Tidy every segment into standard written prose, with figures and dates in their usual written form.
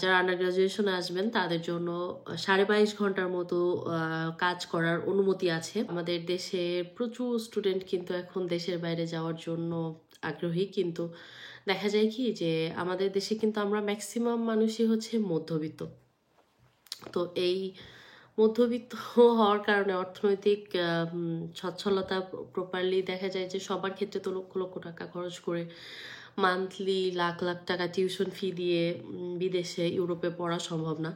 যারা আন্ডার গ্রাজুয়েশনে আসবেন তাদের জন্য 22.5 ঘন্টার মতো কাজ করার অনুমতি আছে। আমাদের দেশে প্রচুর স্টুডেন্ট কিন্তু এখন দেশের বাইরে যাওয়ার জন্য আগ্রহী, কিন্তু দেখা যায় কি যে আমাদের দেশে কিন্তু আমরা ম্যাক্সিমাম মানুষই হচ্ছে মধ্যবিত্ত। তো এই মধ্যবিত্ত হওয়ার কারণে অর্থনৈতিক সচ্ছলতা প্রপারলি দেখা যায় যে সবার ক্ষেত্রে তো লক্ষ লক্ষ টাকা খরচ করে মান্থলি লাখ লাখ টাকা টিউশন ফি দিয়ে বিদেশে ইউরোপে পড়া সম্ভব না।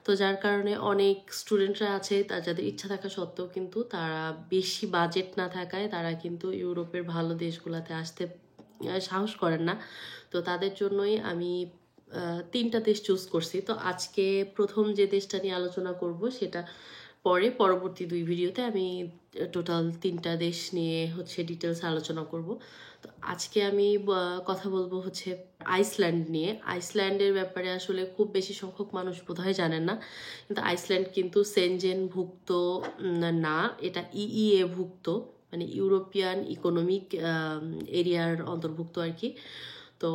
তো যার কারণে অনেক স্টুডেন্টরা আছে যাদের ইচ্ছা থাকা সত্ত্বেও কিন্তু তারা বেশি বাজেট না থাকায় তারা কিন্তু ইউরোপের ভালো দেশগুলোতে আসতে সাহস করেন না। তো তাদের জন্যই আমি 3টা দেশ চুজ করছি। তো আজকে প্রথম যে দেশটা নিয়ে আলোচনা করব সেটা পরবর্তী 2 ভিডিওতে আমি টোটাল 3টা দেশ নিয়ে হচ্ছে ডিটেলস আলোচনা করব। তো আজকে আমি কথা বলবো হচ্ছে আইসল্যান্ড নিয়ে। আইসল্যান্ডের ব্যাপারে আসলে খুব বেশি সংখ্যক মানুষ বোধহয় জানেন না, কিন্তু আইসল্যান্ড কিন্তু সেনজেন ভুক্ত না, এটা ইইএ ভুক্ত, মানে ইউরোপিয়ান ইকোনমিক এরিয়ার অন্তর্ভুক্ত আর কি। তো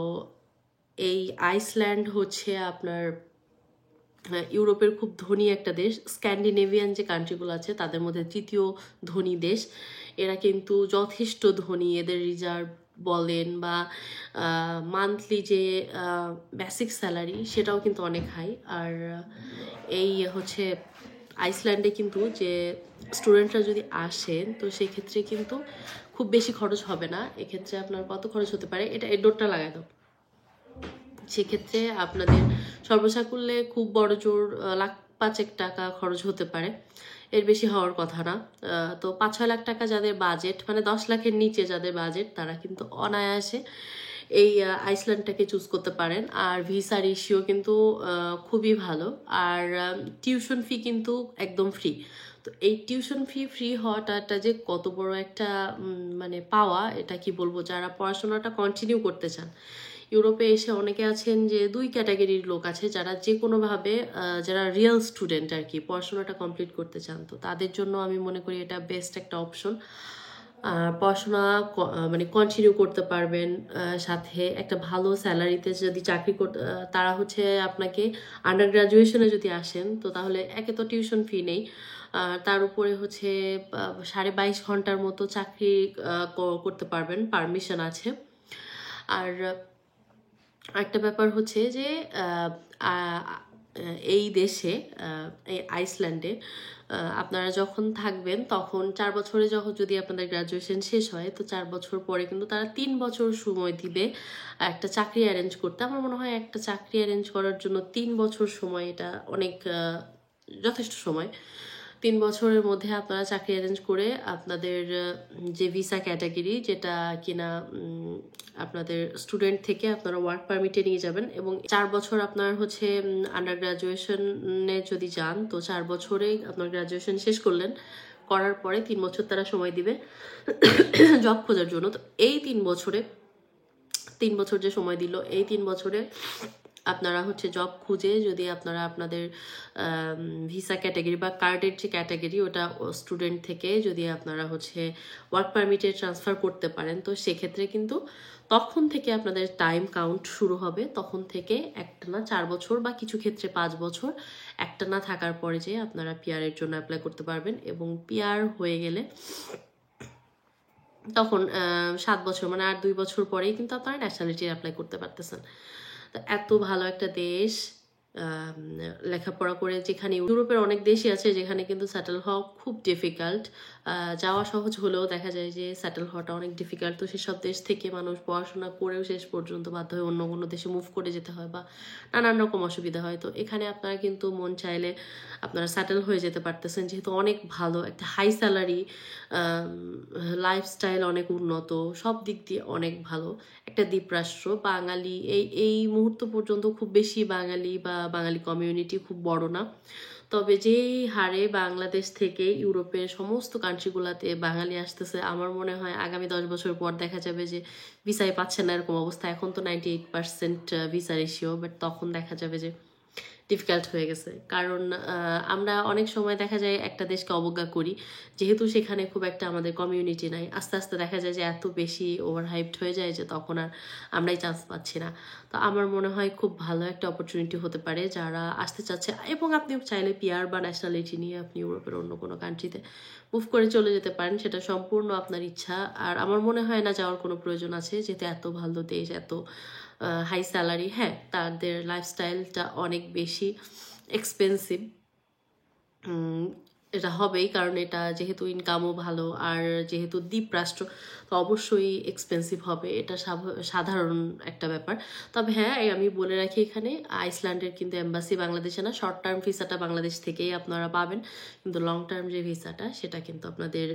এই আইসল্যান্ড হচ্ছে আপনার ইউরোপের খুব ধনী একটা দেশ। স্ক্যান্ডিনেভিয়ান যে কান্ট্রিগুলো আছে তাদের মধ্যে 3য় ধনী দেশ। এরা কিন্তু যথেষ্ট ধনী, এদের রিজার্ভ বলেন বা মান্থলি যে বেসিক স্যালারি সেটাও কিন্তু অনেক হাই। আর এই হচ্ছে আইসল্যান্ডে কিন্তু যে স্টুডেন্টরা যদি আসেন তো সেক্ষেত্রে কিন্তু খুব বেশি খরচ হবে না। এক্ষেত্রে আপনার কত খরচ হতে পারে, এটা এডোরটা লাগাই দাও, সেক্ষেত্রে আপনাদের সর্বসাকুল্যে খুব বড় জোর লাখ 5 টাকা খরচ হতে পারে, এর বেশি হওয়ার কথা না। তো 5-6 লাখ টাকা যাদের বাজেট, মানে 10 লাখের নিচে যাদের বাজেট, তারা কিন্তু অনায়াসে এই আইসল্যান্ডটাকে চুজ করতে পারেন। আর ভিসা রেশিও কিন্তু খুবই ভালো। আর টিউশন ফি কিন্তু একদম ফ্রি। তো এই টিউশন ফি ফ্রি হওয়াটা যে কত বড় একটা মানে পাওয়া, এটা কি বলবো, যারা পড়াশোনাটা কন্টিনিউ করতে চান। ইউরোপে এসে অনেকে আছেন যে 2 ক্যাটাগরির লোক আছে, যারা যে কোনোভাবে যারা রিয়েল স্টুডেন্ট আর কি পড়াশোনাটা কমপ্লিট করতে চান। তো তাদের জন্য আমি মনে করি এটা বেস্ট একটা অপশন। পড়াশোনা মানে কন্টিনিউ করতে পারবেন, সাথে একটা ভালো স্যালারিতে যদি চাকরি করতে, তারা হচ্ছে আপনাকে আন্ডার গ্রাজুয়েশনে যদি আসেন তো তাহলে একে তো টিউশন ফি নেই, তার উপরে হচ্ছে 22.5 ঘন্টার মতো চাকরি করতে পারবেন, পারমিশন আছে। আর একটা ব্যাপার হচ্ছে যে এই দেশে এই আইসল্যান্ডে আপনারা যখন থাকবেন তখন 4 বছরে যখন যদি আপনাদের গ্রাজুয়েশন শেষ হয় তো 4 বছর পরে কিন্তু তারা 3 বছর সময় দিবে একটা চাকরি অ্যারেঞ্জ করতে। আমার মনে হয় একটা চাকরি অ্যারেঞ্জ করার জন্য 3 বছর সময়, এটা অনেক যথেষ্ট সময়। 3 বছরের মধ্যে আপনারা চাকরি অ্যারেঞ্জ করে আপনাদের যে ভিসা ক্যাটাগরি, যেটা কিনা আপনাদের স্টুডেন্ট থেকে আপনারা ওয়ার্ক পারমিটে নিয়ে যাবেন, এবং 4 বছর আপনার হচ্ছে আন্ডার গ্রাজুয়েশনে যদি যান তো 4 বছরেই আপনার গ্রাজুয়েশন শেষ করলেন, করার পরে 3 বছর তারা সময় দিবে জব খোঁজার জন্য। তো এই 3 বছর যে সময় দিল, এই 3 বছরে আপনারা হচ্ছে জব খুঁজে যদি আপনারা আপনাদের ভিসা ক্যাটাগরি বা কার্ডের যে ক্যাটাগরি ওটা স্টুডেন্ট থেকে যদি আপনারা হচ্ছে ওয়ার্ক পারমিটে ট্রান্সফার করতে পারেন, তো সেক্ষেত্রে কিন্তু তখন থেকে আপনাদের টাইম কাউন্ট শুরু হবে। তখন থেকে একটানা 4 বছর বা কিছু ক্ষেত্রে 5 বছর একটানা থাকার পরে যে আপনারা পিআরের জন্য অ্যাপ্লাই করতে পারবেন, এবং পিআর হয়ে গেলে তখন 7 বছর মানে আর 2 বছর পরেই কিন্তু আপনারা ন্যাশনালিটি অ্যাপ্লাই করতে পারতেছেন। তো এত ভালো একটা দেশ, লেখাপড়া করে, যেখানে ইউরোপের অনেক দেশই আছে যেখানে কিন্তু সেটেল হওয়া খুব ডিফিকাল্ট, যাওয়া সহজ হলেও দেখা যায় যে সেটেল হওয়াটা অনেক ডিফিকাল্ট। তো সেসব দেশ থেকে মানুষ পড়াশোনা করেও শেষ পর্যন্ত বাধ্য হয়ে অন্য কোনো দেশে মুভ করে যেতে হয় বা নানান রকম অসুবিধা হয়। তো এখানে আপনারা কিন্তু মন চাইলে আপনারা সেটেল হয়ে যেতে পারতেছেন, যেহেতু অনেক ভালো একটা হাই স্যালারি, লাইফস্টাইল অনেক উন্নত, সব দিক দিয়ে অনেক ভালো একটা দ্বীপরাষ্ট্র। বাঙালি এই মুহূর্ত পর্যন্ত খুব বেশি বাঙালি বা বাঙালি কমিউনিটি খুব বড় না, তবে যেই হারে বাংলাদেশ থেকে ইউরোপের সমস্ত কান্ট্রিগুলোতে বাঙালি আসতেছে, আমার মনে হয় আগামী 10 বছর পর দেখা যাবে যে ভিসাই পাচ্ছে না এরকম অবস্থা। এখন তো 98% ভিসা রেশিও, বাট তখন দেখা যাবে যে ডিফিকাল্ট হয়ে গেছে। কারণ আমরা অনেক সময় দেখা যায় একটা দেশকে অবজ্ঞা করি। যেহেতু সেখানে খুব একটা আমাদের কমিউনিটি নাই। আস্তে, আস্তে দেখা যায় যে এত বেশি ওভার হাইপড হয়ে যায় যে তখন আর আমরাই চান্স পাচ্ছি না। তো আমার মনে হয় খুব ভালো একটা অপরচুনিটি হতে পারে যারা আসতে চাচ্ছে, এবং আপনি চাইলে পিআর বা ন্যাশনালিটি নিয়ে আপনি ইউরোপের অন্য কোনো কান্ট্রিতে মুভ করে চলে যেতে পারেন। সেটা সম্পূর্ণ আপনার ইচ্ছা। আর আমার মনে হয় না যাওয়ার কোনো প্রয়োজন আছে, যেহেতু এত ভালো দেশ, এত হাই স্যালারি। হ্যাঁ, তাদের লাইফস্টাইলটা অনেক বেশি এক্সপেন্সিভ, এটা হবেই, কারণ এটা যেহেতু ইনকামও ভালো আর যেহেতু দ্বীপ রাষ্ট্র, তো অবশ্যই এক্সপেন্সিভ হবে, এটা সাধারণ একটা ব্যাপার। তবে হ্যাঁ, আমি বলে রাখি এখানে আইসল্যান্ডের কিন্তু এম্বাসি বাংলাদেশে না, শর্ট টার্ম ভিসাটা বাংলাদেশ থেকেই আপনারা পাবেন, কিন্তু লং টার্ম যে ভিসাটা সেটা কিন্তু আপনাদের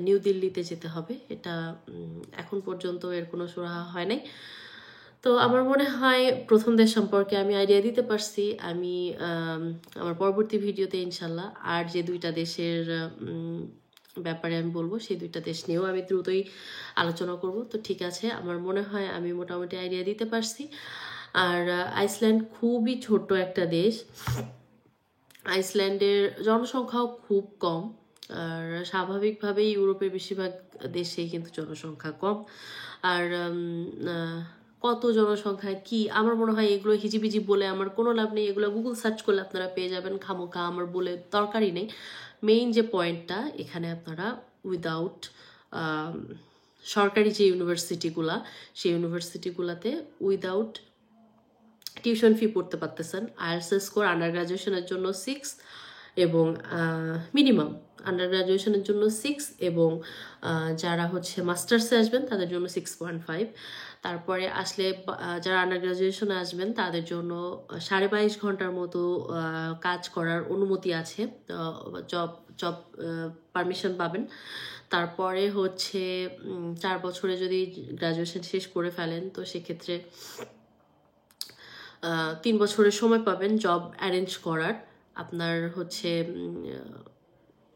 নিউ দিল্লিতে যেতে হবে। এটা এখন পর্যন্ত এর কোনো সুরাহা হয় নাই। তো আমার মনে হয় প্রথম দেশ সম্পর্কে আমি আইডিয়া দিতে পারছি। আমি আমার পরবর্তী ভিডিওতে ইনশাল্লাহ আর যে দুইটা দেশের ব্যাপারে আমি বলবো, সেই দুইটা দেশ নিয়েও আমি দ্রুতই আলোচনা করব। তো ঠিক আছে, আমার মনে হয় আমি মোটামুটি আইডিয়া দিতে পারছি। আর আইসল্যান্ড খুবই ছোট্ট একটা দেশ। আইসল্যান্ডের জনসংখ্যাও খুব কম। আর স্বাভাবিকভাবেই ইউরোপের বেশিরভাগ দেশেই কিন্তু জনসংখ্যা কম। আর কত জনসংখ্যা কি, আমার মনে হয় এগুলো হিজিবিজি বলে আমার কোনো লাভ নেই। এগুলো গুগল সার্চ করলে আপনারা পেয়ে যাবেন, খামোখা আমার বলে দরকারই নেই। মেইন যে পয়েন্টটা, এখানে আপনারা উইদাউট সরকারি যে ইউনিভার্সিটিগুলা, সেই ইউনিভার্সিটিগুলোতে উইদাউট টিউশন ফি পড়তে পারতেছেন। আইএলটিএস স্কোর আন্ডার গ্রাজুয়েশনের জন্য 6 এবং মিনিমাম আন্ডার গ্রাজুয়েশনের জন্য 6, এবং যারা হচ্ছে মাস্টার্সে আসবেন তাদের জন্য 6.5। তারপরে আসলে যারা আন্ডার গ্রাজুয়েশনে আসবেন তাদের জন্য 22.5 ঘন্টার মতো কাজ করার অনুমতি আছে, জব জব পারমিশন পাবেন। তারপরে হচ্ছে 4 বছরে যদি গ্রাজুয়েশন শেষ করে ফেলেন, তো সেক্ষেত্রে 3 বছরের সময় পাবেন জব অ্যারেঞ্জ করার। আপনার হচ্ছে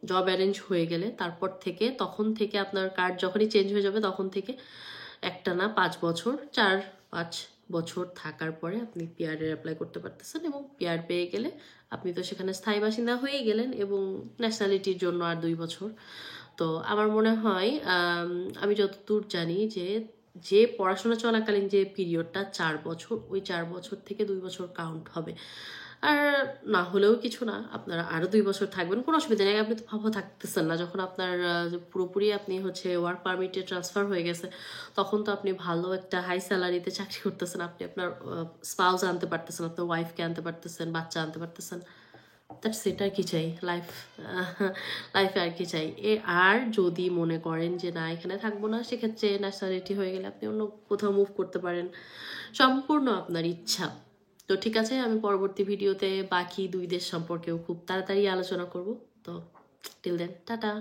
জব অ্যারেঞ্জ হয়ে গেলে তারপর থেকে, তখন থেকে আপনার কার্ড যখনই চেঞ্জ হয়ে যাবে তখন থেকে একটানা 5 বছর, 4-5 বছর থাকার পরে আপনি পিআরের অ্যাপ্লাই করতে পারতেছেন, এবং পিআর পেয়ে গেলে আপনি তো সেখানে স্থায়ী বাসিন্দা হয়ে গেলেন, এবং ন্যাশনালিটির জন্য আর 2 বছর। তো আমার মনে হয় আমি যতদূর জানি যে পড়াশোনা চলাকালীন যে পিরিয়ডটা 4 বছর, ওই 4 বছর থেকে 2 বছর কাউন্ট হবে। আর না হলেও কিছু না, আপনারা আরও 2 বছর থাকবেন, কোনো অসুবিধা নেই। আপনি তো ভাবো থাকতেছেন না, যখন আপনার পুরোপুরি আপনি হচ্ছে ওয়ার্ক পারমিটে ট্রান্সফার হয়ে গেছে, তখন তো আপনি ভালো একটা হাই স্যালারিতে চাকরি করতেছেন, আপনি আপনার স্পাউস আনতে পারতেছেন, আপনার ওয়াইফকে আনতে পারতেছেন, বাচ্চা আনতে পারতেছেন। That's it. আর কি চাই লাইফে আর কি চাই? আর যদি মনে করেন যে না এখানে থাকবো না, সেক্ষেত্রে ন্যাশনালিটি হয়ে গেলে আপনি অন্য কোথাও মুভ করতে পারেন, সম্পূর্ণ আপনার ইচ্ছা। তো ঠিক আছে, আমি পরবর্তী ভিডিওতে বাকি 2 দেশ সম্পর্কেও খুব তাড়াতাড়ি আলোচনা করব। তো টিল দেন, টাটা।